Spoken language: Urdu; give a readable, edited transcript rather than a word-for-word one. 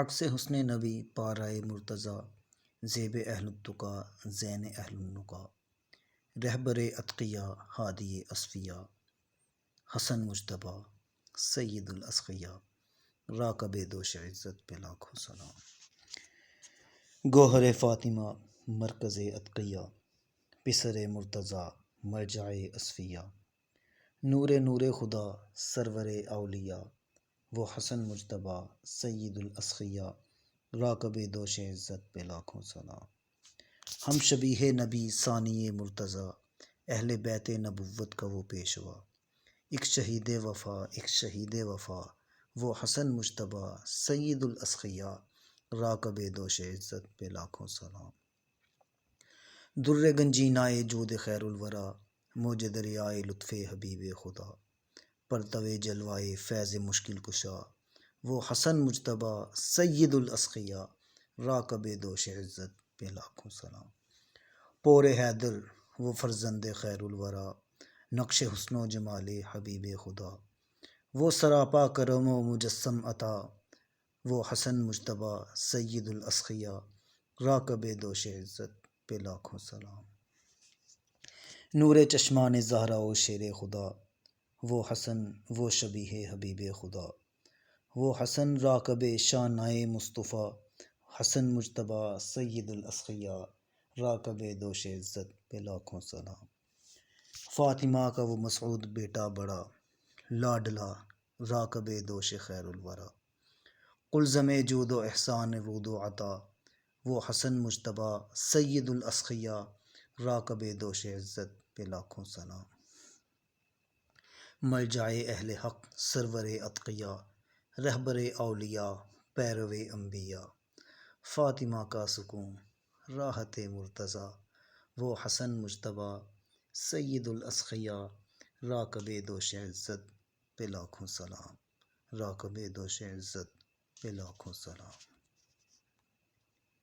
عکس حسن نبی پارائے مرتضیٰ، زیب اہل التقا زین اہل النقا، رہبر اتقیاء ہادی اصفیاء، حسن مجتبیٰ سید الاسقیاء، راکب دوش عزت پہ لاکھوں سلام۔ گوہر فاطمہ مرکز اتقیاء، پسر مرتضیٰ مرجع اصفیاء، نور نور خدا سرور اولیاء، وہ حسن مجتبیٰ سید الاسقیاء، راکب دوش عزت پہ لاکھوں سلام۔ ہم شبیہ نبی ثانی مرتضیٰ، اہل بیت نبوت کا وہ پیشوا، ایک شہید وفا ایک شہید وفا، وہ حسن مجتبیٰ سید الاسقیاء، راکب دوش عزت پہ لاکھوں سلام۔ در گنجینائے جود خیر الورا، موج دریائے لطف حبیب خدا، پرتو جلوائے فیض مشکل کشا، وہ حسن مجتبیٰ سید الاسقیاء، راکب دوش عزت پہ لاکھوں سلام۔ پور حیدر وہ فرزند خیر الورا، نقش حسن و جمال حبیب خدا، وہ سراپا کرم و مجسم عطا، وہ حسن مجتبیٰ سید الاسقیاء، راکب دوش عزت پہ لاکھوں سلام۔ نور چشمان زہرا و شیر خدا، وہ حسن وہ شبیہ حبیب خدا، وہ حسن راکب شانۂ مصطفیٰ، حسن مجتبیٰ سید الاسقیاء، راکب دوش عزت پہ لاکھوں سلام۔ فاطمہ کا وہ مسعود بیٹا بڑا لاڈلا، راکب دوش خیر الورا، قلزم جود و احسان رود و عطا، وہ حسن مجتبیٰ سید الاسقیاء، راکب دوش عزت پہ لاکھوں سلام۔ ملجع اہل حق سرور اتقیاء، رہبر اولیاء پیرو انبیاء، فاطمہ کا سکون راحت مرتضیٰ، وہ حسن مجتبیٰ سید الاسقیاء، راکب دوش عزت پہ لاکھوں سلام، راکب دوش عزت پہ لاکھوں سلام۔